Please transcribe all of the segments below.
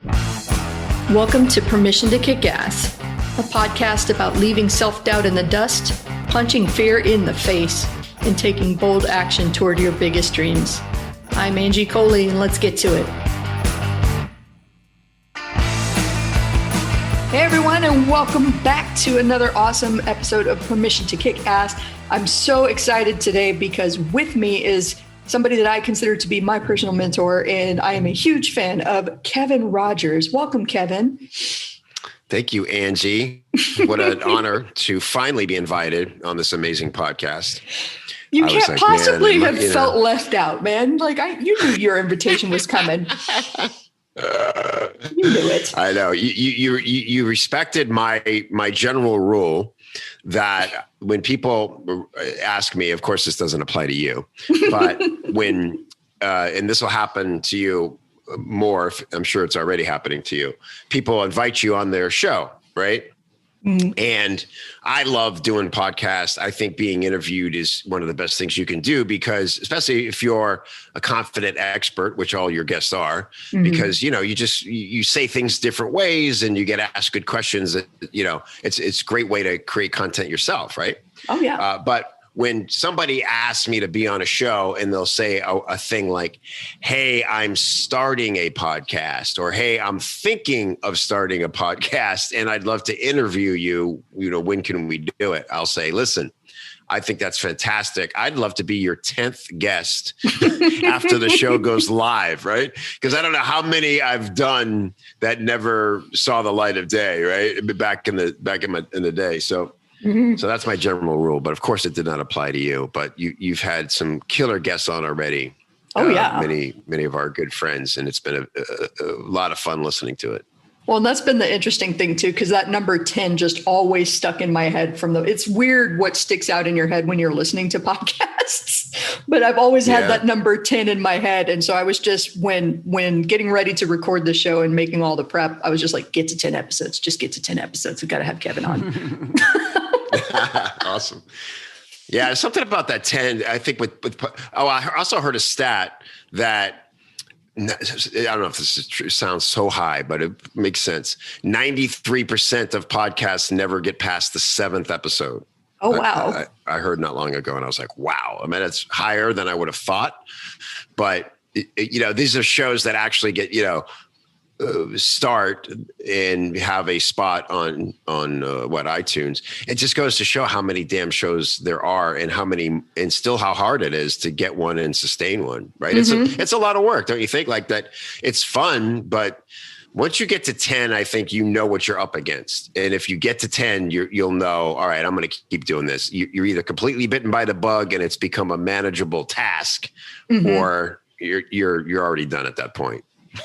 Welcome to Permission to Kick Ass, a podcast about leaving self-doubt in the dust, punching fear in the face, and taking bold action toward your biggest dreams. I'm Angie Coley, and let's get to it. Hey everyone, and welcome back to another awesome episode of Permission to Kick Ass. I'm so excited today because with me is somebody that I consider to be my personal mentor, and I am a huge fan of Kevin Rogers. Welcome, Kevin. Thank you, Angie. What an honor to finally be invited on this amazing podcast. You can't possibly have felt left out, man. You knew your invitation was coming. You knew it. I know. You respected my general rule that when people ask me, of course, this doesn't apply to you, but when, and this will happen to you more, I'm sure it's already happening to you, people invite you on their show, right? Mm-hmm. And I love doing podcasts. I think being interviewed is one of the best things you can do because, especially if you're a confident expert, which all your guests are, mm-hmm. because, you say things different ways and you get asked good questions that, it's a great way to create content yourself. Right. Oh yeah. But when somebody asks me to be on a show and they'll say a thing like, hey, I'm starting a podcast, or, hey, I'm thinking of starting a podcast and I'd love to interview you, when can we do it? I'll say, listen, I think that's fantastic. I'd love to be your 10th guest after the show goes live, right? Because I don't know how many I've done that never saw the light of day, right? Back in the day. So that's my general rule. But of course, it did not apply to you. But you've had some killer guests on already. Oh yeah, many of our good friends, and it's been a lot of fun listening to it. Well, and that's been the interesting thing too, because that number 10 just always stuck in my head it's weird what sticks out in your head when you're listening to podcasts, but I've always had that number 10 in my head. And so I was just, when getting ready to record the show and making all the prep, I was just like, get to 10 episodes, just get to 10 episodes. We've got to have Kevin on. Awesome. Yeah. Something about that 10, I think I also heard a stat that, I don't know if this is true, sounds so high, but it makes sense. 93% of podcasts never get past the 7th episode. Oh, wow. I heard not long ago and I was like, wow. I mean, it's higher than I would have thought, but these are shows that actually get, start and have a spot on iTunes. It just goes to show how many damn shows there are and still how hard it is to get one and sustain one, right? Mm-hmm. It's a lot of work, don't you think? Like that, it's fun, but once you get to 10, I think you know what you're up against. And if you get to 10, you'll know, all right, I'm going to keep doing this. You're either completely bitten by the bug and it's become a manageable task, mm-hmm. or you're already done at that point.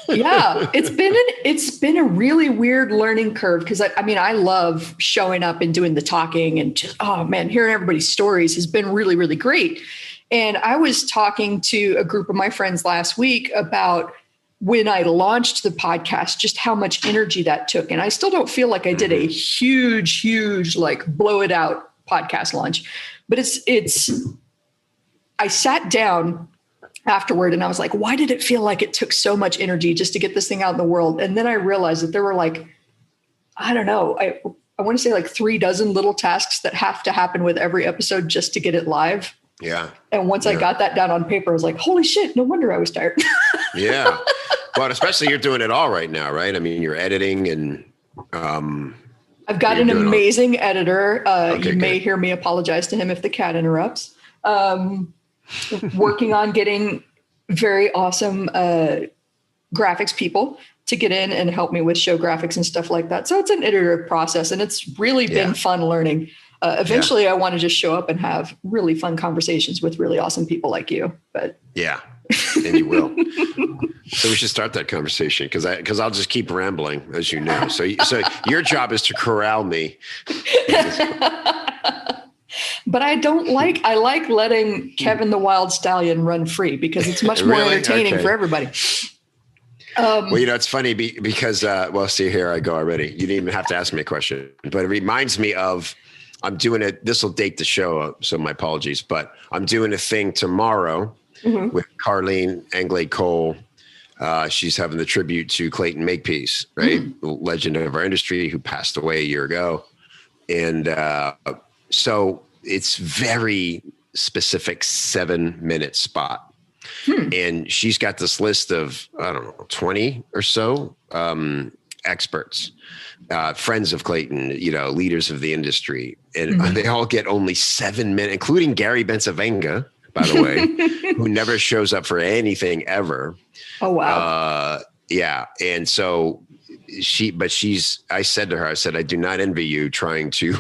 Yeah, it's been a really weird learning curve because I love showing up and doing the talking and just, oh man, hearing everybody's stories has been really, really great. And I was talking to a group of my friends last week about when I launched the podcast, just how much energy that took. And I still don't feel like I did a huge, like blow it out podcast launch, but I sat down afterward and I was like, why did it feel like it took so much energy just to get this thing out in the world? And then I realized that there were I want to say 36 little tasks that have to happen with every episode just to get it live. Yeah. And once I got that down on paper, I was like, holy shit, no wonder I was tired. Yeah. But especially you're doing it all right now, right? I mean, you're editing and I've got an amazing editor. You may hear me apologize to him if the cat interrupts. Working on getting very awesome graphics people to get in and help me with show graphics and stuff like that. So it's an iterative process and it's really been fun learning. Eventually I want to just show up and have really fun conversations with really awesome people like you, but yeah, and you will. So we should start that conversation because I'll just keep rambling, as you know. So your job is to corral me. But I like letting Kevin the Wild Stallion run free because it's much more entertaining for everybody. Well, it's funny because, see, here I go already. You didn't even have to ask me a question, but it reminds me of, I'm doing it. This will date the show, so my apologies, but I'm doing a thing tomorrow with Carlene Anglade Cole She's having the tribute to Clayton Makepeace, right? The legend of our industry who passed away a year ago. And so it's very specific 7-minute spot. And she's got this list of, I don't know, 20 or so experts, friends of Clayton, leaders of the industry. And they all get only 7 minutes, including Gary Bencivenga, by the way, who never shows up for anything ever. Oh, wow. Yeah. And so I said to her, I do not envy you trying to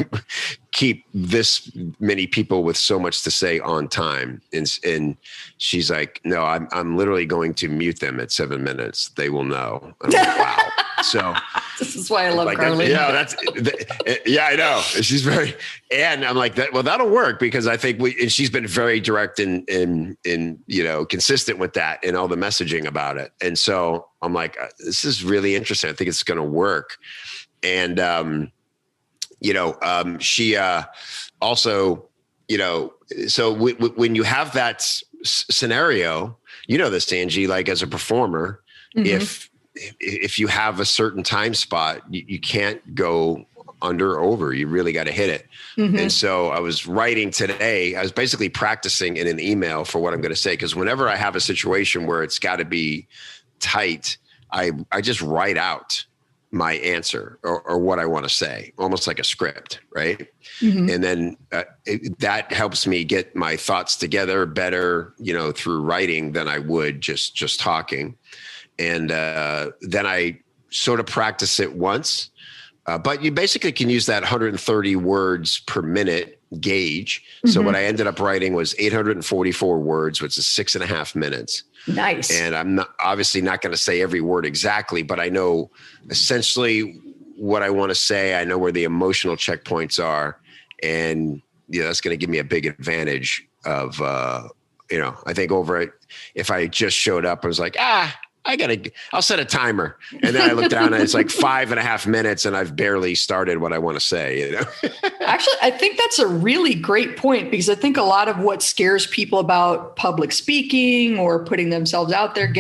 keep this many people with so much to say on time. And she's like, no, I'm literally going to mute them at 7 minutes. They will know. I'm like, wow. So this is why I love Carly. Yeah, I know. She's and I'm like that. Well, that'll work because I think and she's been very direct and consistent with that and all the messaging about it. And so I'm like, this is really interesting. I think it's going to work. And, she also, so when you have that scenario, this, Angie, like as a performer, if you have a certain time spot, you can't go under or over. You really got to hit it. And so I was writing today. I was basically practicing in an email for what I'm going to say. Because whenever I have a situation where it's got to be tight, I just write out my answer or what I want to say, almost like a script, right? And then that helps me get my thoughts together better, through writing than I would just talking. And then I sort of practice it once, but you basically can use that 130 words per minute gauge. So what I ended up writing was 844 words, which is 6.5 minutes. Nice. And I'm obviously not going to say every word exactly, but I know essentially what I want to say. I know where the emotional checkpoints are. And that's going to give me a big advantage of, I think over it, if I just showed up, I was like, I'll set a timer. And then I look down and it's like 5.5 minutes and I've barely started what I want to say. Actually, I think that's a really great point because I think a lot of what scares people about public speaking or putting themselves out there,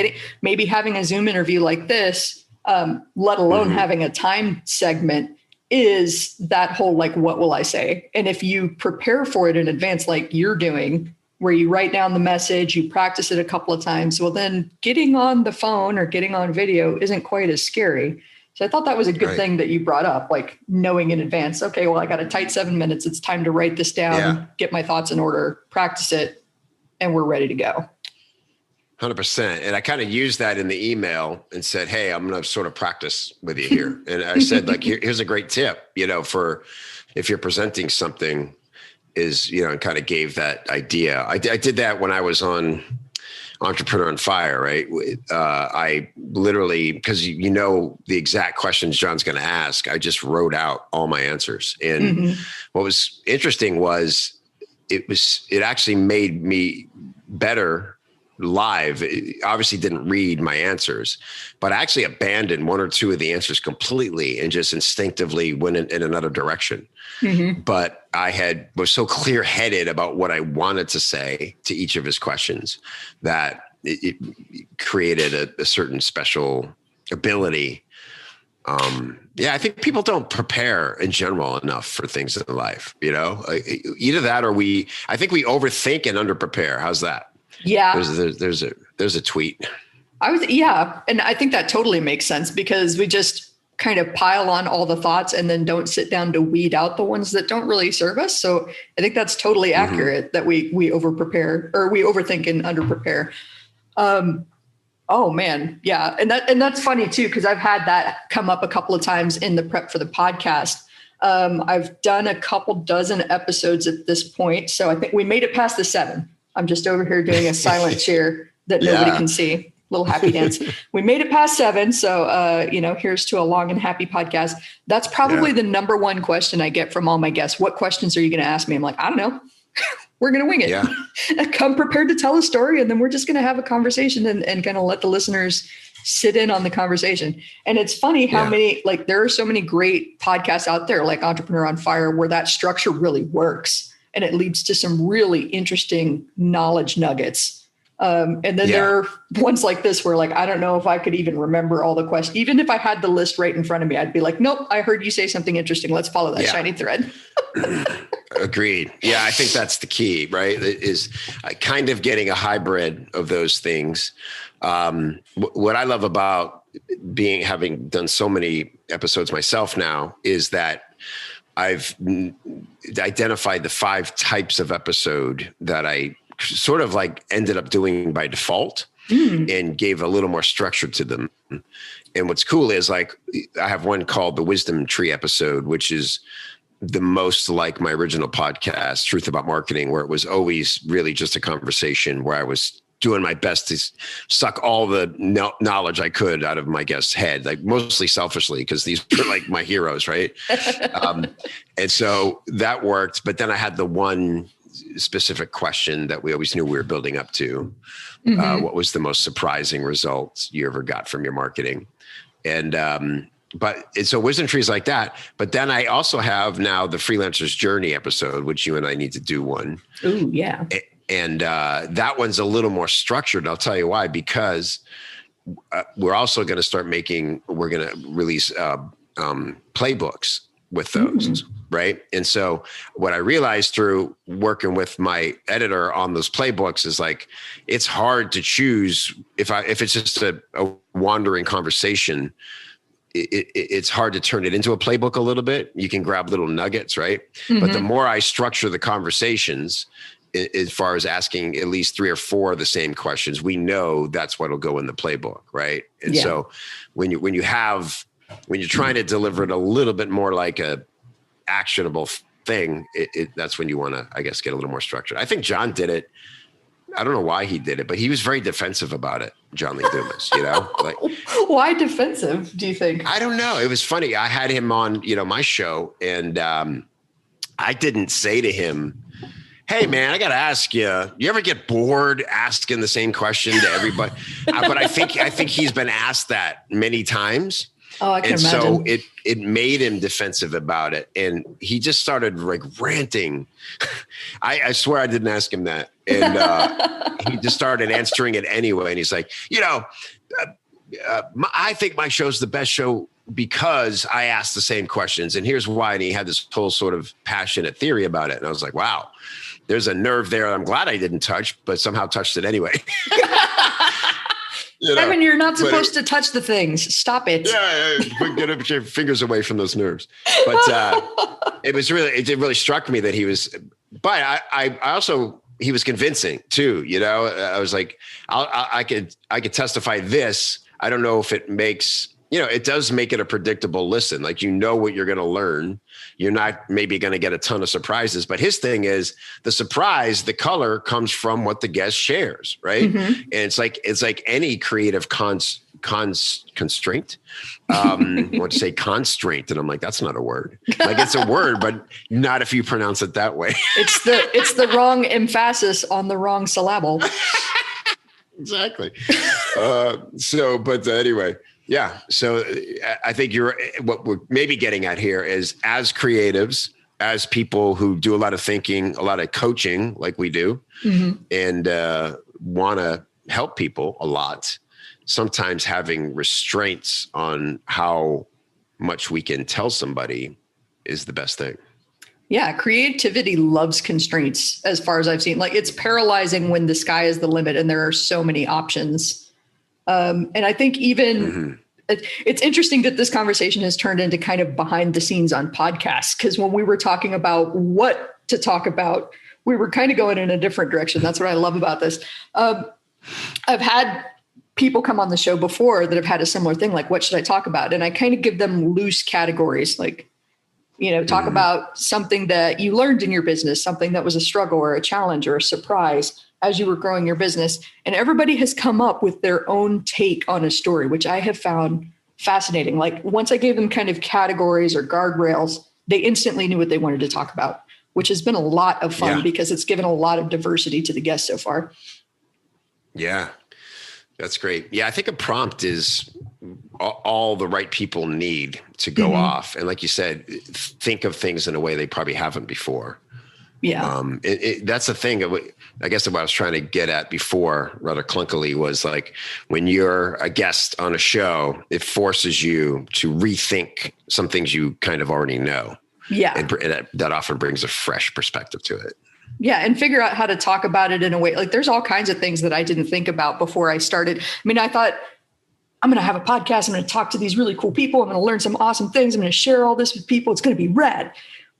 maybe having a Zoom interview like this, let alone having a time segment, is that whole, like, what will I say? And if you prepare for it in advance, like you're doing, where you write down the message, you practice it a couple of times, well, then getting on the phone or getting on video isn't quite as scary. So I thought that was a good thing that you brought up, like knowing in advance, okay, well, I got a tight 7 minutes. It's time to write this down, get my thoughts in order, practice it, and we're ready to go. 100%. And I kind of used that in the email and said, hey, I'm going to sort of practice with you here. And I said, like, here's a great tip, for if you're presenting something, is, and kind of gave that idea. I did that when I was on Entrepreneur on Fire, right? I literally, because the exact questions John's going to ask, I just wrote out all my answers. And what was interesting was it actually made me better live. It obviously didn't read my answers, but I actually abandoned one or two of the answers completely and just instinctively went in another direction. But I was so clear-headed about what I wanted to say to each of his questions that it created a certain special ability. I think people don't prepare in general enough for things in life, either that or I think we overthink and underprepare. How's that? Yeah. There's a tweet. And I think that totally makes sense because we just kind of pile on all the thoughts and then don't sit down to weed out the ones that don't really serve us. So I think that's totally accurate that we over prepare or we overthink and under prepare. Oh man. Yeah. And that's funny too, because I've had that come up a couple of times in the prep for the podcast. I've done a couple dozen episodes at this point. So I think we made it past the 7. I'm just over here doing a silent cheer that nobody can see. Little happy dance. We made it past 7. So, here's to a long and happy podcast. That's probably the number one question I get from all my guests. What questions are you going to ask me? I'm like, I don't know. We're going to wing it. Yeah. Come prepared to tell a story. And then we're just going to have a conversation and kind of let the listeners sit in on the conversation. And it's funny how many, there are so many great podcasts out there, like Entrepreneur on Fire, where that structure really works. And it leads to some really interesting knowledge nuggets. And then there are ones like this where like, I don't know if I could even remember all the questions. Even if I had the list right in front of me, I'd be like, nope, I heard you say something interesting. Let's follow that shiny thread. Agreed. Yeah, I think that's the key, right? Is kind of getting a hybrid of those things. What I love about having done so many episodes myself now is that I've identified the 5 types of episode that I sort of like ended up doing by default and gave a little more structure to them. And what's cool is like, I have one called the Wisdom Tree episode, which is the most like my original podcast, Truth About Marketing, where it was always really just a conversation where I was doing my best to suck all the knowledge I could out of my guest's head, like mostly selfishly, because these were like my heroes, right? And so that worked. But then I had the one specific question that we always knew we were building up to. What was the most surprising results you ever got from your marketing? And so Wisdom Trees like that. But then I also have now the Freelancer's Journey episode, which you and I need to do one. Ooh, yeah. And that one's a little more structured. I'll tell you why, because we're also going to we're going to release playbooks with those. Right. And so what I realized through working with my editor on those playbooks is like, it's hard to choose if it's just a wandering conversation. It's hard to turn it into a playbook a little bit. You can grab little nuggets, right? But the more I structure the conversations, as far as asking at least 3 or 4 of the same questions, we know that's what'll go in the playbook, right? And so when you're trying to deliver it a little bit more like a actionable thing, that's when you want to, I guess, get a little more structured. I think John did it. I don't know why he did it, but he was very defensive about it, John Lee Dumas, like, why defensive, do you think? I don't know. It was funny. I had him on, my show, and I didn't say to him, hey man, I got to ask you, you ever get bored asking the same question to everybody? But I think he's been asked that many times. Oh, I can imagine. So it made him defensive about it. And he just started like ranting. I swear I didn't ask him that. And he just started answering it anyway. And he's like, I think my show's the best show because I asked the same questions. And here's why. And he had this whole sort of passionate theory about it. And I was like, wow, there's a nerve there. I'm glad I didn't touch, but somehow touched it anyway. Kevin, you're not supposed to touch the things. Stop it. Yeah, get your fingers away from those nerves. But it really struck me that he was, but I also, he was convincing too. I was like, I could testify this. I don't know if it makes, it does make it a predictable listen. Like, what you're going to learn. You're not maybe going to get a ton of surprises, but his thing is the surprise, the color comes from what the guest shares. Right. And it's like any creative constraint. I want to say constraint. And I'm like, that's not a word. Like, it's a word, but not if you pronounce it that way. It's the wrong emphasis on the wrong syllable. Exactly. But anyway. Yeah. So I think what we're maybe getting at here is, as creatives, as people who do a lot of thinking, a lot of coaching like we do, and want to help people a lot, sometimes having restraints on how much we can tell somebody is the best thing. Yeah. Creativity loves constraints, as far as I've seen. Like, it's paralyzing when the sky is the limit and there are so many options. And I think even it's interesting that this conversation has turned into kind of behind the scenes on podcasts, because when we were talking about what to talk about, we were kind of going in a different direction. That's what I love about this. I've had people come on the show before that have had a similar thing, like, what should I talk about? And I kind of give them loose categories, like, talk about something that you learned in your business, something that was a struggle or a challenge or a surprise as you were growing your business. And everybody has come up with their own take on a story, which I have found fascinating. Like, once I gave them kind of categories or guardrails, they instantly knew what they wanted to talk about, which has been a lot of fun because it's given a lot of diversity to the guests so far. Yeah, that's great. Yeah, I think a prompt is all the right people need to go off. And like you said, think of things in a way they probably haven't before. Yeah. That's the thing. I guess what I was trying to get at before, rather clunkily, was like when you're a guest on a show, it forces you to rethink some things you kind of already know. Yeah. And that often brings a fresh perspective to it. Yeah. And figure out how to talk about it in a way. Like there's all kinds of things that I didn't think about before I started. I mean, I thought I'm going to have a podcast. I'm going to talk to these really cool people. I'm going to learn some awesome things. I'm going to share all this with people. It's going to be rad.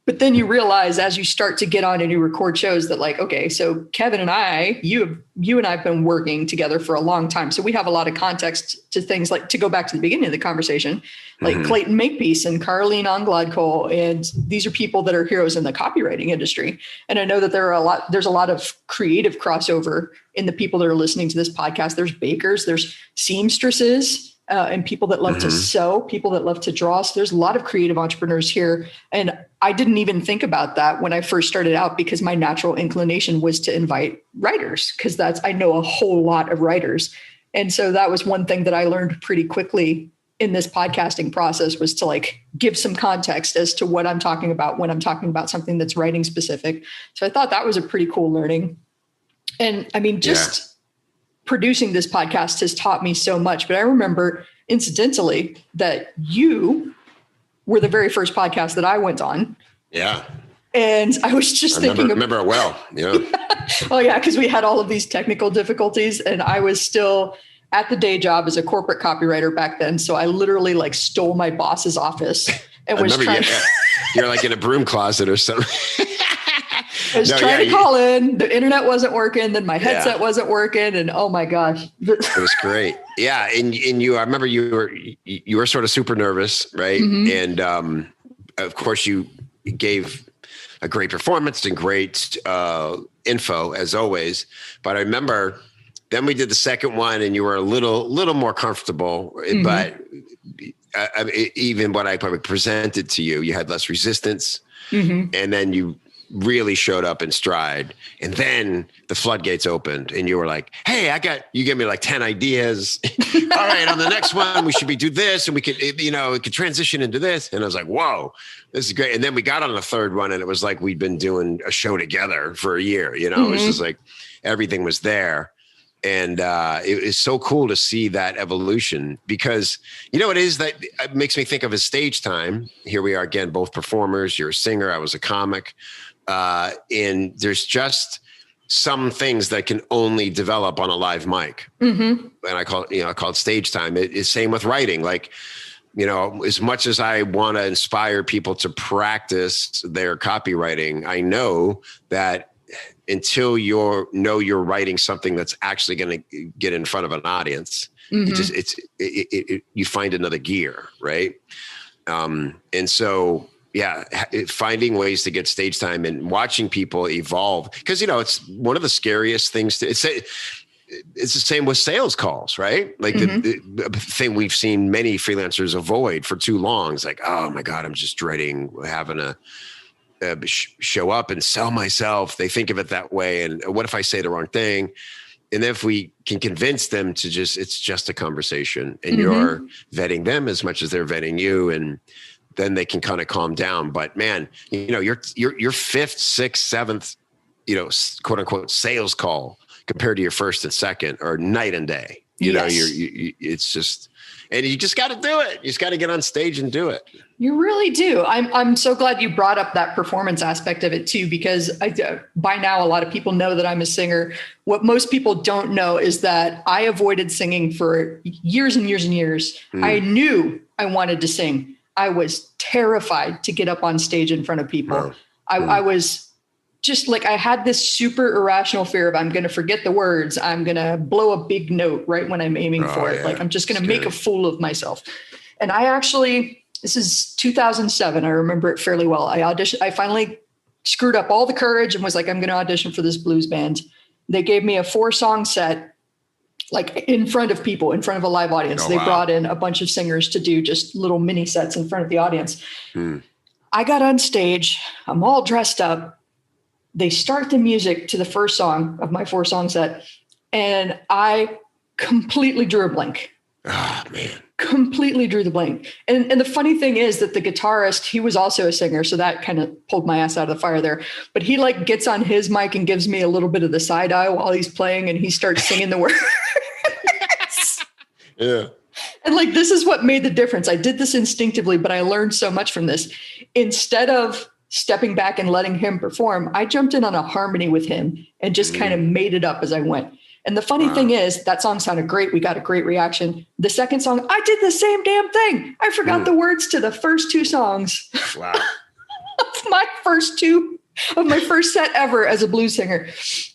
But then you realize as you start to get on and you record shows that like, okay, so Kevin and I, you and I have been working together for a long time. So we have a lot of context to things like, to go back to the beginning of the conversation, like Clayton Makepeace and Carleen Anglad-Cole. And these are people that are heroes in the copywriting industry. And I know that there's a lot of creative crossover in the people that are listening to this podcast. There's bakers, there's seamstresses, and people that love to sew, people that love to draw. So there's a lot of creative entrepreneurs here. And I didn't even think about that when I first started out because my natural inclination was to invite writers because I know a whole lot of writers. And so that was one thing that I learned pretty quickly in this podcasting process was to like give some context as to what I'm talking about when I'm talking about something that's writing specific. So I thought that was a pretty cool learning. And I mean, producing this podcast has taught me so much, but I remember incidentally that you were the very first podcast that I went on. Yeah. And I was just remember it well. Yeah. Oh yeah. Cause we had all of these technical difficulties and I was still at the day job as a corporate copywriter back then. So I literally like stole my boss's office and was trying you're like in a broom closet or something. I was trying to call in. The internet wasn't working. Then my headset wasn't working. And oh my gosh. It was great. Yeah. And I remember you were sort of super nervous, right? And of course you gave a great performance and great info as always. But I remember then we did the second one and you were a little more comfortable, but even what I probably presented to you, you had less resistance. And then you really showed up in stride. And then the floodgates opened and you were like, hey, you gave me like 10 ideas. All right, on the next one, we should do this and we could, it could transition into this. And I was like, whoa, this is great. And then we got on the third one and it was like, we'd been doing a show together for a year, it was just like, everything was there. And it is so cool to see that evolution because, it is that it makes me think of as stage time. Here we are again, both performers. You're a singer. I was a comic. And there's just some things that can only develop on a live mic. And I call it stage time. It's same with writing. Like, as much as I want to inspire people to practice their copywriting, I know that until you're writing something that's actually going to get in front of an audience, you find another gear, right? And so, finding ways to get stage time and watching people evolve because it's one of the scariest things it's the same with sales calls, right? Like the thing we've seen many freelancers avoid for too long. It's like, oh my God, I'm just dreading having to show up and sell myself. They think of it that way. And what if I say the wrong thing? And if we can convince them to it's just a conversation and you're vetting them as much as they're vetting you. And then they can kind of calm down. But man, your fifth, sixth, seventh, quote unquote sales call compared to your first and second are night and day. It's just, and you just got to do it. You just got to get on stage and do it. You really do. I'm so glad you brought up that performance aspect of it too, because by now a lot of people know that I'm a singer. What most people don't know is that I avoided singing for years and years and years. I knew I wanted to sing. I was terrified to get up on stage in front of people. Wow. I was just like, I had this super irrational fear of I'm going to forget the words. I'm going to blow a big note right when I'm aiming for it. Like I'm just going to make a fool of myself. And this is 2007. I remember it fairly well. I finally screwed up all the courage and was like, I'm going to audition for this blues band. They gave me a 4-song set, like in front of people, in front of a live audience. They brought in a bunch of singers to do just little mini sets in front of the audience. I got on stage. I'm all dressed up. They start the music to the first song of my 4-song set. And I completely drew a blank. Oh, man. completely drew the blank. And the funny thing is that the guitarist, he was also a singer. So that kind of pulled my ass out of the fire there. But he like gets on his mic and gives me a little bit of the side eye while he's playing, and he starts singing the words. Yeah. And like, this is what made the difference. I did this instinctively, but I learned so much from this. Instead of stepping back and letting him perform, I jumped in on a harmony with him and just kind of made it up as I went. And the funny thing is that song sounded great. We got a great reaction. The second song, I did the same damn thing. I forgot the words to the first two songs. Wow. Of my first set ever as a blues singer.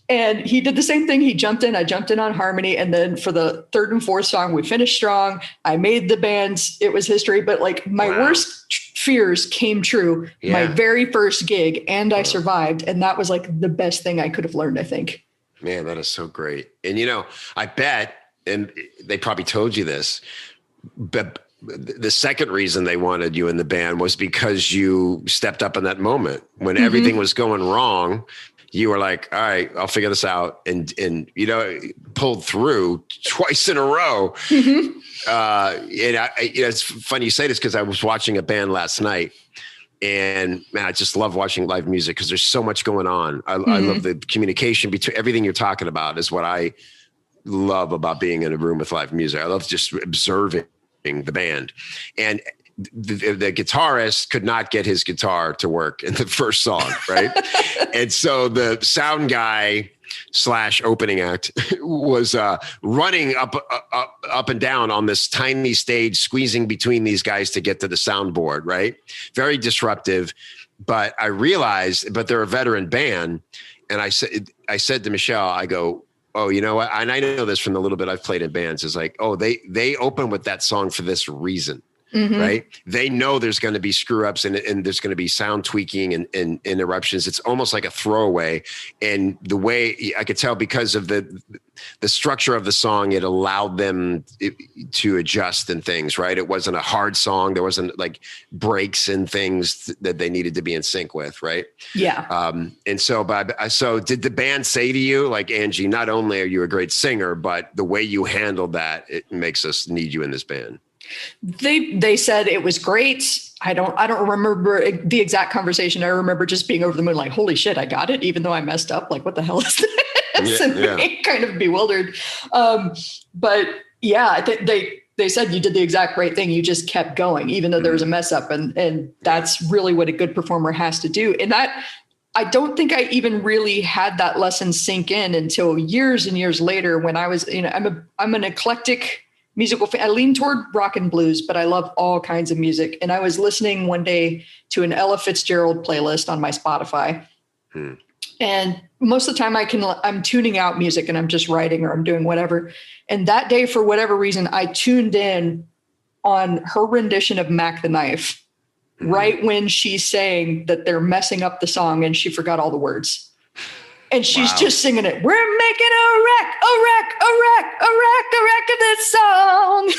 And he did the same thing. He jumped in, I jumped in on harmony. And then for the third and fourth song, we finished strong. I made the bands. It was history. But like my worst fears came true. Yeah. My very first gig, and I survived. And that was like the best thing I could have learned, I think. Man, that is so great. And, you know, I bet, and they probably told you this, but the second reason they wanted you in the band was because you stepped up in that moment when everything was going wrong. You were like, all right, I'll figure this out. And you know, pulled through twice in a row. And it's funny you say this because I was watching a band last night. And man, I just love watching live music because there's so much going on. I love the communication between everything you're talking about is what I love about being in a room with live music. I love just observing the band. And the guitarist could not get his guitar to work in the first song, right? And so the sound guy / opening act was running up and down on this tiny stage, squeezing between these guys to get to the soundboard, right? Very disruptive. But I realized, but they're a veteran band. And I said to Michelle, I go, oh, you know what? And I know this from the little bit I've played in bands, is like, oh, they open with that song for this reason. Right. They know there's going to be screw ups and there's going to be sound tweaking and interruptions. It's almost like a throwaway. And the way I could tell because of the structure of the song, it allowed them to adjust and things, right? It wasn't a hard song. There wasn't like breaks and things that they needed to be in sync with. Right. Yeah. And so did the band say to you, like, Angie, not only are you a great singer, but the way you handled that, it makes us need you in this band? They said it was great. I don't remember the exact conversation. I remember just being over the moon, like, holy shit, I got it, even though I messed up. Like, what the hell is this? And kind of bewildered. But yeah, they said you did the exact right thing. You just kept going, even though there was a mess up. And that's really what a good performer has to do. And that, I don't think I even really had that lesson sink in until years and years later when I was, you know, I'm an eclectic musical fan. I lean toward rock and blues, but I love all kinds of music. And I was listening one day to an Ella Fitzgerald playlist on my Spotify. And most of the time I'm tuning out music and I'm just writing or I'm doing whatever. And that day, for whatever reason, I tuned in on her rendition of Mac the Knife, right when she's saying that they're messing up the song and she forgot all the words. And she's just singing it. We're making a wreck of this song.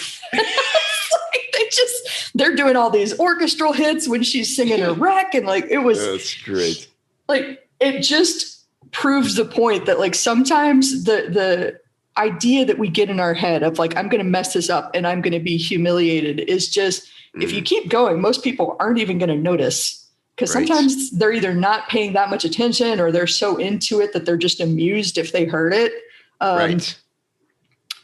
They're doing all these orchestral hits when she's singing a wreck. And like, it was, that's great. Like, it just proves the point that like, sometimes the idea that we get in our head of like, I'm going to mess this up and I'm going to be humiliated is just, if you keep going, most people aren't even going to notice. Because sometimes they're either not paying that much attention or they're so into it that they're just amused if they heard it. I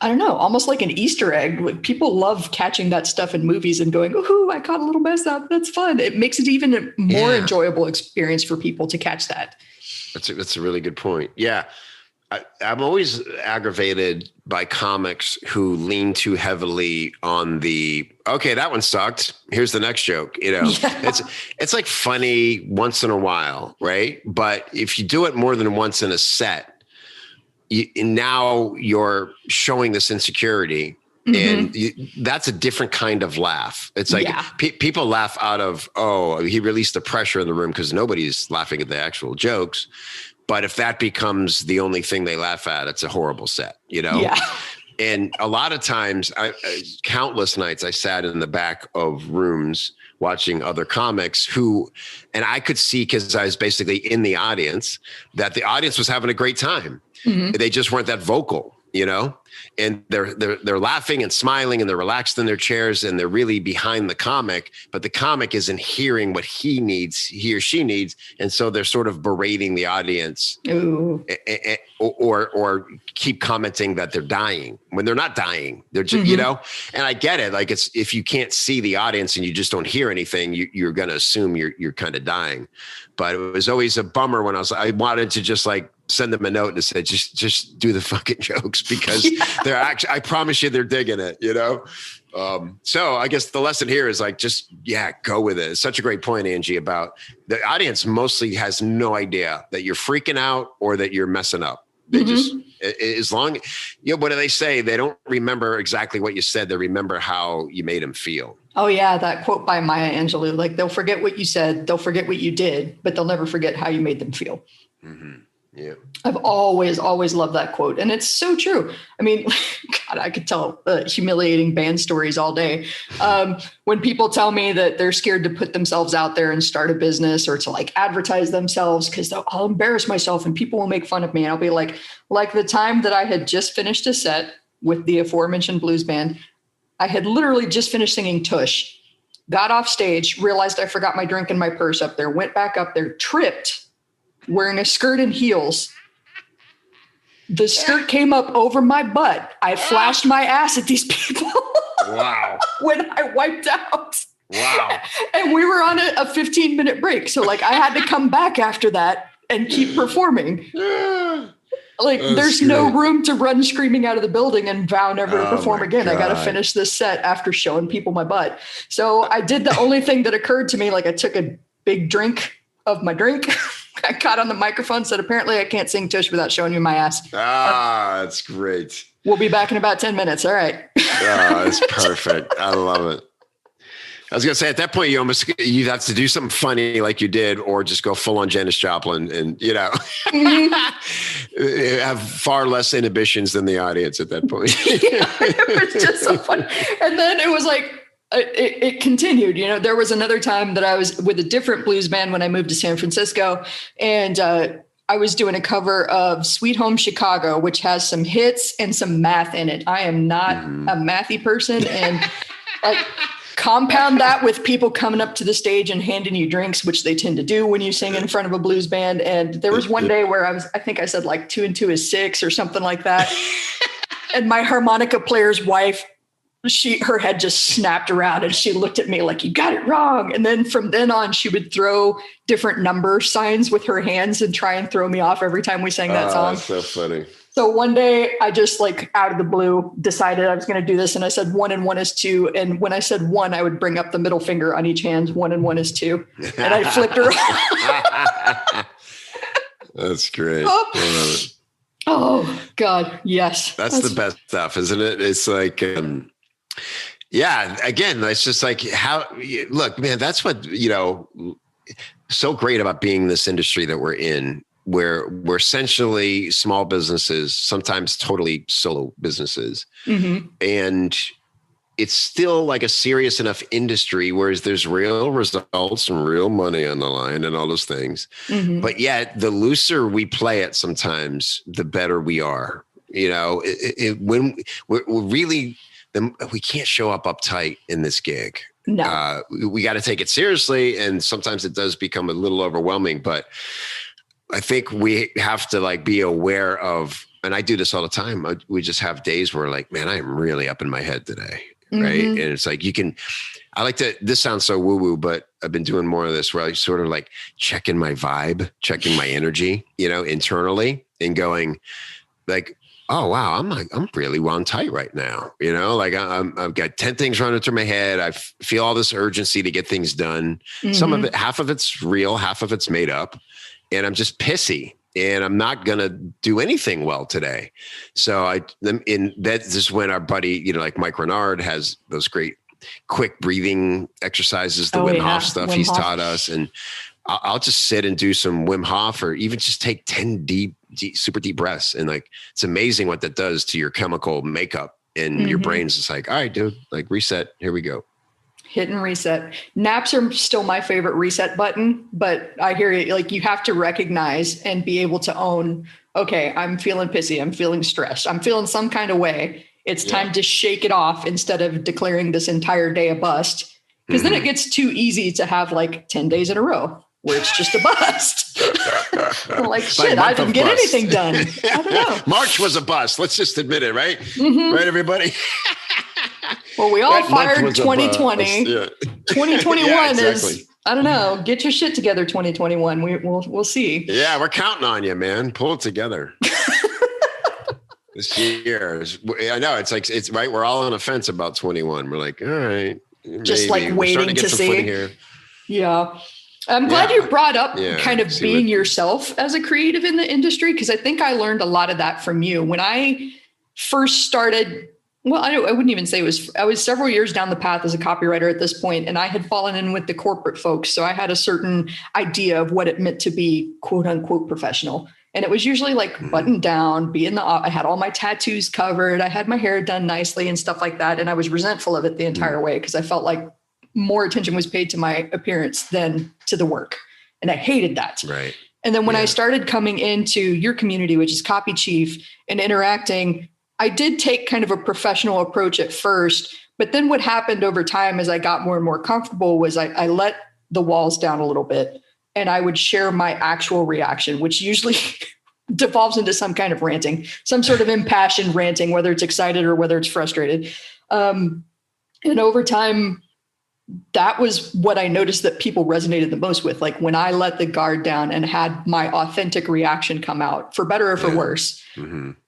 don't know, almost like an Easter egg. Like, people love catching that stuff in movies and going, "Ooh, I caught a little mess up. That's fun." It makes it even a more enjoyable experience for people to catch that. That's a really good point. Yeah. I'm always aggravated by comics who lean too heavily on the, okay, that one sucked, here's the next joke. You know, it's like funny once in a while, right? But if you do it more than once in a set, now you're showing this insecurity. And that's a different kind of laugh. It's like people laugh out of, oh, he released the pressure in the room because nobody's laughing at the actual jokes. But if that becomes the only thing they laugh at, it's a horrible set, you know? Yeah. And a lot of times, countless nights, I sat in the back of rooms watching other comics and I could see, because I was basically in the audience, that the audience was having a great time. They just weren't that vocal, you know? and they're laughing and smiling and they're relaxed in their chairs and they're really behind the comic, but the comic isn't hearing what he or she needs. And so they're sort of berating the audience. Ooh. Or keep commenting that they're dying when they're not dying. They're just, you know, and I get it. Like it's, if you can't see the audience and you just don't hear anything, you're going to assume you're kind of dying. But it was always a bummer when I wanted to just like send them a note and say, just do the fucking jokes because they're actually, I promise you they're digging it, you know? So I guess the lesson here is like, just, go with it. It's such a great point, Angie, about the audience mostly has no idea that you're freaking out or that you're messing up. They just, as long, you know, what do they say? They don't remember exactly what you said. They remember how you made them feel. Oh yeah. That quote by Maya Angelou, like they'll forget what you said. They'll forget what you did, but they'll never forget how you made them feel. Mm-hmm. Yeah. I've always loved that quote. And it's so true. I mean, God, I could tell humiliating band stories all day. When people tell me that they're scared to put themselves out there and start a business or to like advertise themselves because I'll embarrass myself and people will make fun of me. And I'll be like the time that I had just finished a set with the aforementioned blues band, I had literally just finished singing Tush, got off stage, realized I forgot my drink and my purse up there, went back up there, tripped, wearing a skirt and heels. The skirt came up over my butt. I flashed my ass at these people. Wow. When I wiped out. Wow. And we were on a 15-minute break. So like I had to come back after that and keep performing. Like there's no room to run screaming out of the building and vow never to perform again. God. I got to finish this set after showing people my butt. So I did the only thing that occurred to me. Like I took a big drink of my drink. I got on the microphone, said, apparently I can't sing Tush without showing you my ass. That's great. We'll be back in about 10 minutes. All right. That's perfect. I love it. I was going to say at that point, you have to do something funny like you did, or just go full on Janis Joplin and, you know, have far less inhibitions than the audience at that point. It was just so funny. And then it was like, it continued. You know, there was another time that I was with a different blues band when I moved to San Francisco, and I was doing a cover of Sweet Home Chicago, which has some hits and some math in it. I am not a mathy person, and like compound that with people coming up to the stage and handing you drinks, which they tend to do when you sing in front of a blues band. And there was one day where I think I said like 2 and 2 is 6 or something like that. And my harmonica player's wife, her head just snapped around and she looked at me like, you got it wrong. And then from then on, she would throw different number signs with her hands and try and throw me off every time we sang that song. That's so funny. So one day I just like out of the blue decided I was going to do this. And I said 1 and 1 is 2. And when I said 1, I would bring up the middle finger on each hand. 1 and 1 is 2. And I flipped her. That's great. Oh God. Yes. That's the best stuff, isn't it? It's like, yeah, again, it's just like look, man, that's what, you know, so great about being in this industry that we're in, where we're essentially small businesses, sometimes totally solo businesses. And it's still like a serious enough industry, whereas there's real results and real money on the line and all those things. But yet the looser we play it sometimes, the better we are. You know, when we're really, we can't show up uptight in this gig. No. We got to take it seriously. And sometimes it does become a little overwhelming, but I think we have to like be aware of, and I do this all the time. We just have days where like, man, I'm really up in my head today. Right. And it's like, this sounds so woo woo, but I've been doing more of this where I sort of like checking my vibe, checking my energy, you know, internally, and going like, oh, wow, I'm really wound tight right now. You know, like I've got 10 things running through my head. I feel all this urgency to get things done. Some of it, half of it's real, half of it's made up. And I'm just pissy and I'm not going to do anything well today. So this is when our buddy, you know, like Mike Renard has those great quick breathing exercises, the Wim Hof stuff he's taught us. And I'll just sit and do some Wim Hof, or even just take 10 deep, super deep breaths. And like, it's amazing what that does to your chemical makeup, and your brain's just like, all right, dude, like reset. Here we go. Hit and reset. Naps are still my favorite reset button, but I hear you. Like, you have to recognize and be able to own okay, I'm feeling pissy. I'm feeling stressed. I'm feeling some kind of way. It's time to shake it off instead of declaring this entire day a bust. Because then it gets too easy to have like 10 days in a row where it's just a bust. Like, shit, I didn't get anything done. I don't know. March was a bust. Let's just admit it, right? Right, everybody? Well, we all fired 2020. 2021 is, I don't know, get your shit together, 2021. We'll see. Yeah, we're counting on you, man. Pull it together. This year, I know it's right. We're all on the fence about 21. We're like, all right, just maybe. Like waiting to see. Here. Yeah. I'm glad you brought up kind of being yourself as a creative in the industry, because I think I learned a lot of that from you. When I first started, well, I wouldn't even say I was several years down the path as a copywriter at this point, and I had fallen in with the corporate folks. So I had a certain idea of what it meant to be quote unquote professional. And it was usually like buttoned down, I had all my tattoos covered. I had my hair done nicely and stuff like that. And I was resentful of it the entire way because I felt like more attention was paid to my appearance than to the work. And I hated that. Right. And then when I started coming into your community, which is Copy Chief, and interacting, I did take kind of a professional approach at first. But then what happened over time as I got more and more comfortable was I let the walls down a little bit. And I would share my actual reaction, which usually devolves into some kind of ranting, some sort of impassioned ranting, whether it's excited or whether it's frustrated. And over time, that was what I noticed that people resonated the most with. Like when I let the guard down and had my authentic reaction come out, for better or for worse,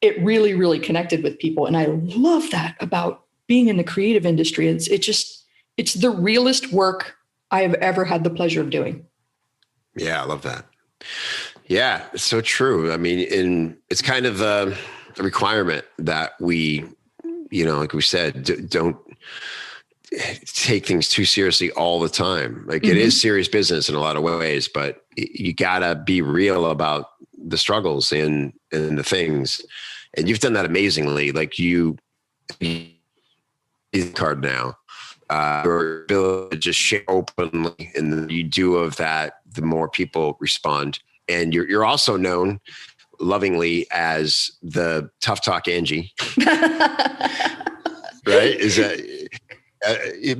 it really, really connected with people. And I love that about being in the creative industry. It's the realest work I have ever had the pleasure of doing. Yeah, I love that. Yeah, it's so true. I mean, it's kind of a requirement that we, like we said, don't take things too seriously all the time. Like it is serious business in a lot of ways, but you gotta be real about the struggles and the things. And you've done that amazingly. Like you card now. Your ability to just share openly, and the you do of that, the more people respond. And you're also known lovingly as the tough talk Angie, right? Is that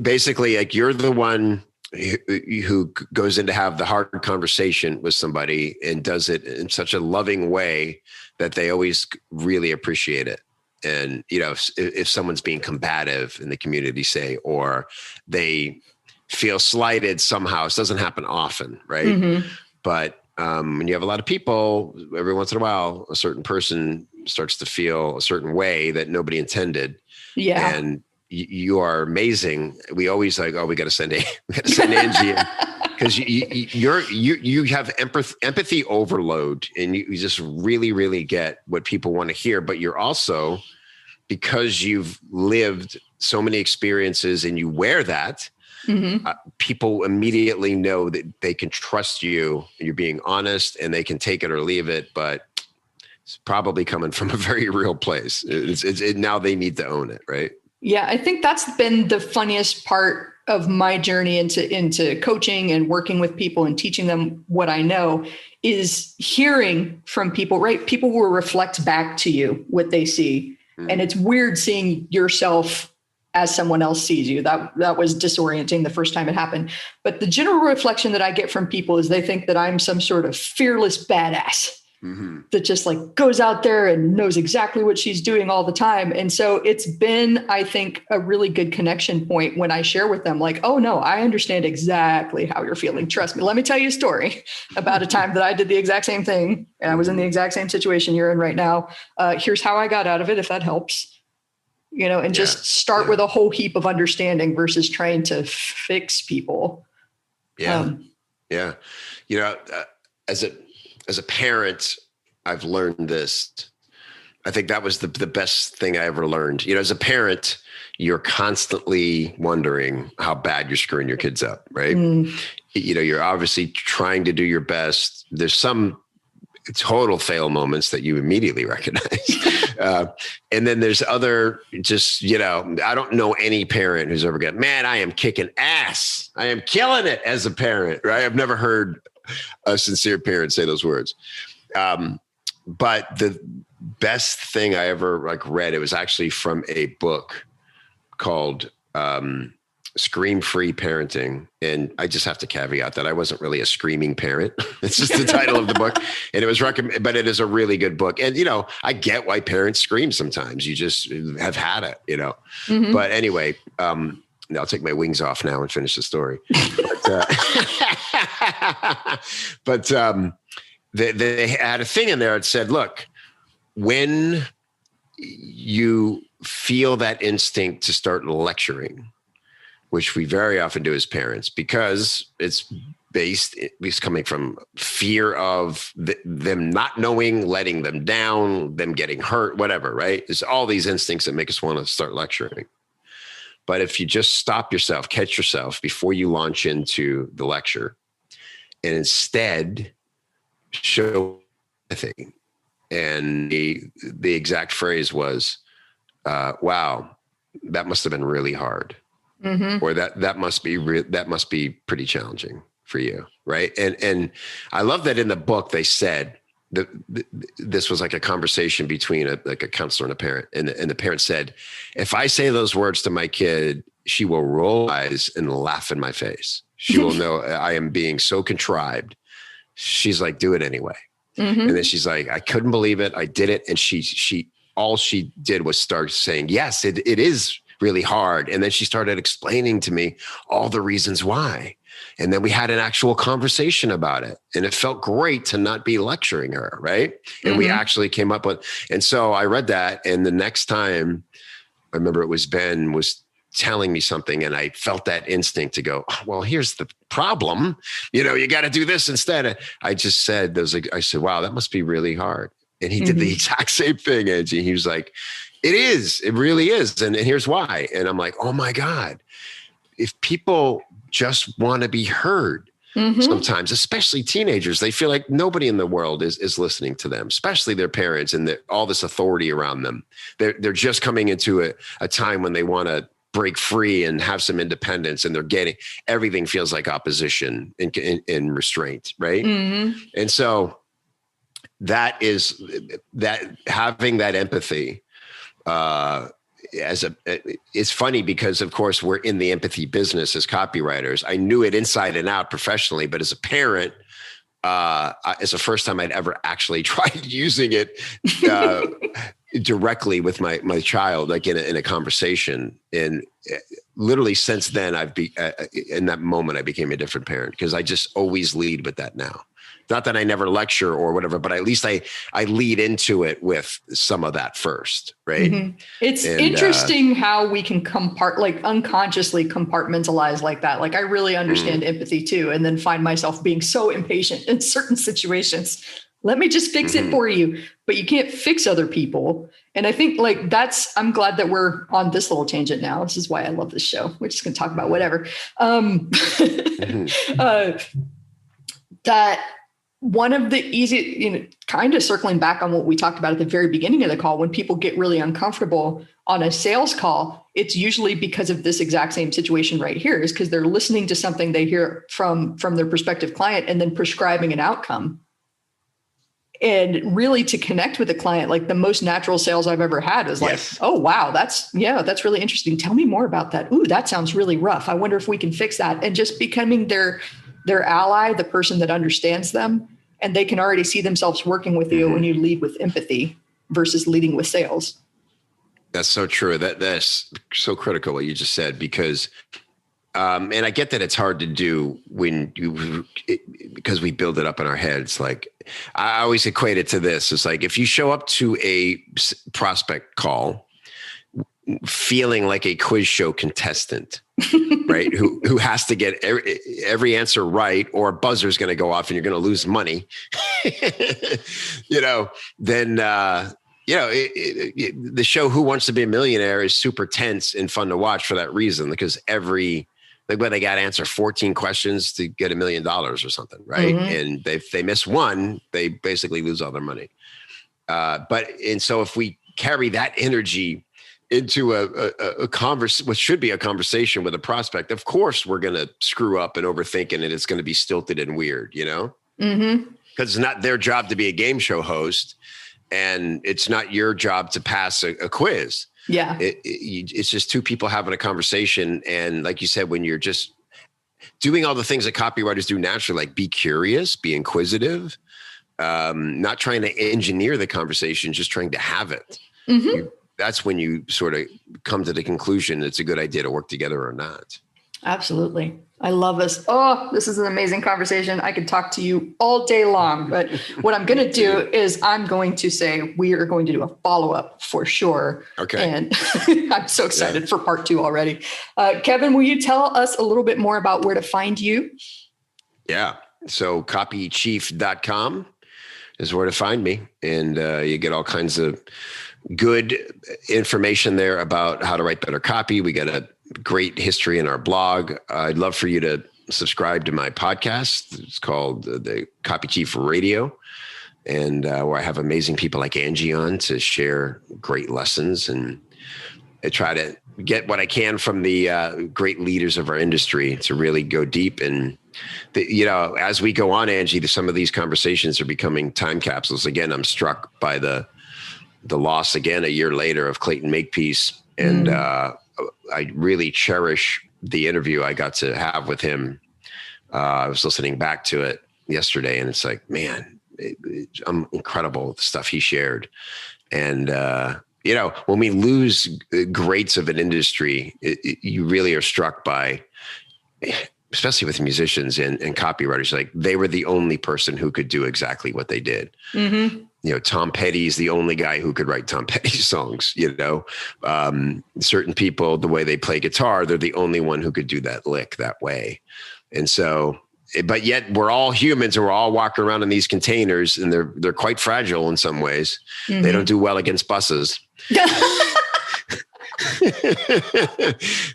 basically like you're the one who goes in to have the hard conversation with somebody and does it in such a loving way that they always really appreciate it. And, if someone's being combative in the community, say, or they feel slighted somehow, it doesn't happen often, right? But when you have a lot of people, every once in a while, a certain person starts to feel a certain way that nobody intended. Yeah. And you are amazing. We always like, we got to send Angie in. Because you have empathy overload, and you just really, really get what people want to hear. But you're also, because you've lived so many experiences and you wear that, people immediately know that they can trust you. You're being honest, and they can take it or leave it. But it's probably coming from a very real place. Now they need to own it, right? Yeah, I think that's been the funniest part of my journey into coaching and working with people and teaching them what I know, is hearing from people, right? People will reflect back to you what they see. And it's weird seeing yourself as someone else sees you. That was disorienting the first time it happened. But the general reflection that I get from people is they think that I'm some sort of fearless badass that just like goes out there and knows exactly what she's doing all the time. And so it's been, I think, a really good connection point when I share with them, like, oh no, I understand exactly how you're feeling. Trust me. Let me tell you a story about a time that I did the exact same thing. And I was in the exact same situation you're in right now. Here's how I got out of it, if that helps. And just start with a whole heap of understanding versus trying to fix people. As a parent, I've learned this. I think that was the best thing I ever learned. As a parent, you're constantly wondering how bad you're screwing your kids up, right? You're obviously trying to do your best. There's some total fail moments that you immediately recognize. And then there's other I don't know any parent who's ever got, man, I am kicking ass. I am killing it as a parent, right? I've never heard a sincere parent say those words. but the best thing I ever read, it was actually from a book called Scream-Free Parenting. And I just have to caveat that I wasn't really a screaming parent. It's just the title of the book. And it was but it is a really good book. And, I get why parents scream sometimes. You just have had it, Mm-hmm. But anyway, I'll take my wings off now and finish the story. But they had a thing in there that said, look, when you feel that instinct to start lecturing, which we very often do as parents, because it's coming from fear of them not knowing, letting them down, them getting hurt, whatever, right? There's all these instincts that make us want to start lecturing. But if you just stop yourself, catch yourself before you launch into the lecture, and instead show anything. And the exact phrase was, wow, that must have been really hard. Mm-hmm. Or that must be pretty challenging for you. Right. And I love that in the book, they said that this was like a conversation between a counselor and a parent. And the parent said, if I say those words to my kid, she will roll eyes and laugh in my face. She will know I am being so contrived. She's like, do it anyway. Mm-hmm. And then she's like, I couldn't believe it. I did it. And all she did was start saying, yes, it is really hard. And then she started explaining to me all the reasons why. And then we had an actual conversation about it. And it felt great to not be lecturing her. Right. And mm-hmm. we actually came up with, and so I read that. And the next time, I remember it was Ben was telling me something, and I felt that instinct to go, oh, well, here's the problem. You got to do this instead. I just said, I said, wow, that must be really hard. And he mm-hmm. did the exact same thing, Angie. He was like, it really is. And here's why. And I'm like, oh my God, if people just want to be heard, mm-hmm. sometimes, especially teenagers, they feel like nobody in the world is listening to them, especially their parents and all this authority around them. They're just coming into a time when they want to break free and have some independence, and everything feels like opposition and restraint. Right. Mm-hmm. And so having that empathy, it's funny because of course we're in the empathy business as copywriters. I knew it inside and out professionally, but as a parent, it's the first time I'd ever actually tried using it directly with my child, like in a conversation. And literally since then, in that moment, I became a different parent, because I just always lead with that now. Not that I never lecture or whatever, but at least I lead into it with some of that first, right? Mm-hmm. It's interesting how we can unconsciously compartmentalize like that. Like I really understand empathy too, and then find myself being so impatient in certain situations. Let me just fix it for you, but you can't fix other people. And I think I'm glad that we're on this little tangent now. This is why I love this show. We're just going to talk about whatever. That one of the easy, kind of circling back on what we talked about at the very beginning of the call, when people get really uncomfortable on a sales call, it's usually because of this exact same situation right here, is because they're listening to something they hear from their prospective client and then prescribing an outcome. And really to connect with the client, like the most natural sales I've ever had is like, oh, wow, that's really interesting. Tell me more about that. Ooh, that sounds really rough. I wonder if we can fix that. And just becoming their ally, the person that understands them, and they can already see themselves working with you when you lead with empathy versus leading with sales. That's so true. That's so critical what you just said, because and I get that it's hard to do because we build it up in our heads. Like I always equate it to this. It's like if you show up to a prospect call feeling like a quiz show contestant, right? Who has to get every answer right, or a buzzer's going to go off and you're going to lose money, then the show Who Wants to Be a Millionaire is super tense and fun to watch for that reason, because when they got to answer 14 questions to get $1 million or something, right? Mm-hmm. And if they miss one, they basically lose all their money. And so if we carry that energy into a what should be a conversation with a prospect, of course we're going to screw up and overthink it, and it's going to be stilted and weird, Mm-hmm. because it's not their job to be a game show host, and it's not your job to pass a quiz. Yeah. It's just two people having a conversation. And like you said, when you're just doing all the things that copywriters do naturally, like be curious, be inquisitive, not trying to engineer the conversation, just trying to have it. That's when you sort of come to the conclusion it's a good idea to work together or not. Absolutely. I love this. Oh, this is an amazing conversation. I could talk to you all day long, but what I'm going to do is I'm going to say we are going to do a follow-up for sure. Okay. And I'm so excited for part 2 already. Kevin, will you tell us a little bit more about where to find you? Yeah. So copychief.com is where to find me. And you get all kinds of good information there about how to write better copy. We got a great history in our blog. I'd love for you to subscribe to my podcast. It's called the Copy Chief Radio, and where I have amazing people like Angie on to share great lessons, and I try to get what I can from the great leaders of our industry to really go deep. And as we go on, Angie, some of these conversations are becoming time capsules. Again, I'm struck by the loss again a year later of Clayton Makepeace, and I really cherish the interview I got to have with him. I was listening back to it yesterday, and it's like, man, I'm incredible the stuff he shared. And when we lose greats of an industry, you really are struck by, especially with musicians and copywriters, like they were the only person who could do exactly what they did. Tom Petty's the only guy who could write Tom Petty songs. Certain people, the way they play guitar, they're the only one who could do that lick that way. And so, but yet we're all humans and we're all walking around in these containers, and they're quite fragile in some ways. They don't do well against buses.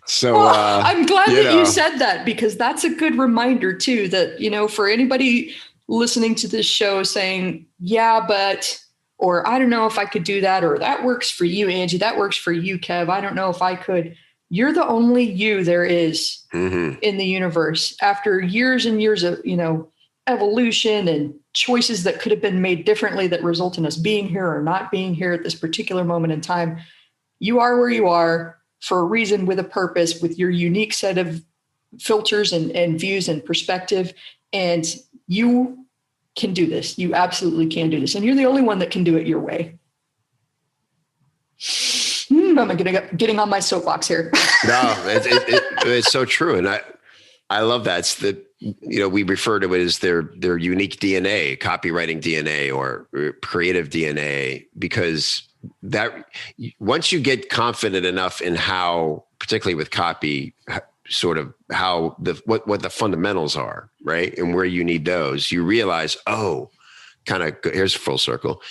So I'm glad that you said that, because that's a good reminder too, that, for anybody listening to this show saying, yeah, but, or I don't know if I could do that, or that works for you, Angie, that works for you, Kev, I don't know if I could. You're the only you there is in the universe. After years and years of, evolution and choices that could have been made differently that result in us being here or not being here at this particular moment in time, you are where you are for a reason, with a purpose, with your unique set of filters and views and perspective. And you can do this. You absolutely can do this. And you're the only one that can do it your way. I'm getting on my soapbox here. No, it's so true. And I love that. It's we refer to it as their unique DNA, copywriting DNA or creative DNA, because that once you get confident enough in how, particularly with copy, sort of how what the fundamentals are, right? And where you need those, you realize, here's full circle.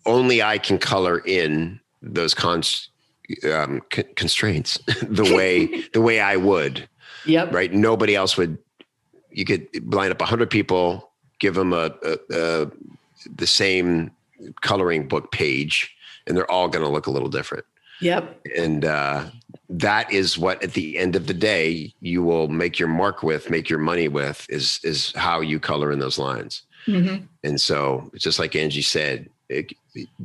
Only I can color in those constraints the way I would. Yep. Right. Nobody else would. You could line up 100 people, give them the same coloring book page, and they're all going to look a little different. Yep. And that is what, at the end of the day, you will make your mark with, make your money with, is how you color in those lines. And so, just like Angie said,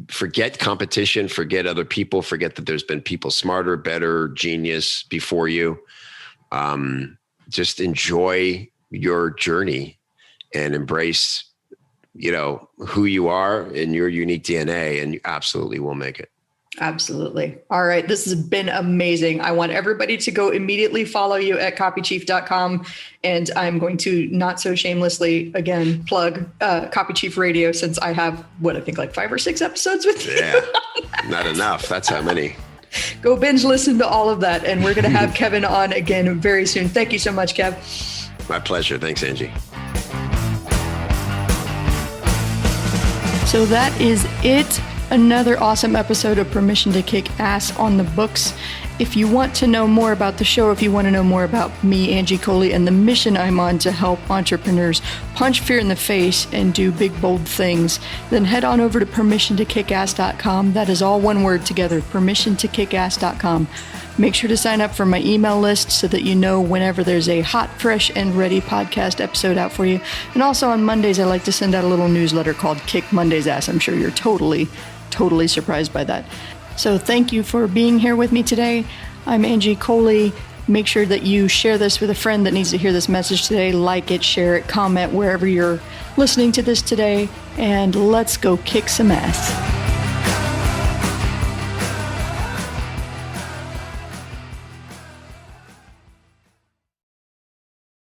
forget competition, forget other people, forget that there's been people smarter, better, genius before you. Just enjoy your journey and embrace, who you are and your unique DNA, and you absolutely will make it. Absolutely. All right. This has been amazing. I want everybody to go immediately follow you at copychief.com. And I'm going to not so shamelessly, again, plug Copy Chief Radio, since I have I think like 5 or 6 episodes with you. Yeah, not enough. That's how many. Go binge listen to all of that. And we're going to have Kevin on again very soon. Thank you so much, Kev. My pleasure. Thanks, Angie. So that is it. Another awesome episode of Permission to Kick Ass on the books. If you want to know more about the show, if you want to know more about me, Angie Coley, and the mission I'm on to help entrepreneurs punch fear in the face and do big, bold things, then head on over to permissiontokickass.com. That is all one word together, permissiontokickass.com. Make sure to sign up for my email list so that you know whenever there's a hot, fresh, and ready podcast episode out for you. And also on Mondays, I like to send out a little newsletter called Kick Monday's Ass. I'm sure you're totally surprised by that. So thank you for being here with me today. I'm Angie Coley. Make sure that you share this with a friend that needs to hear this message today. Like it, share it, comment wherever you're listening to this today, and let's go kick some ass.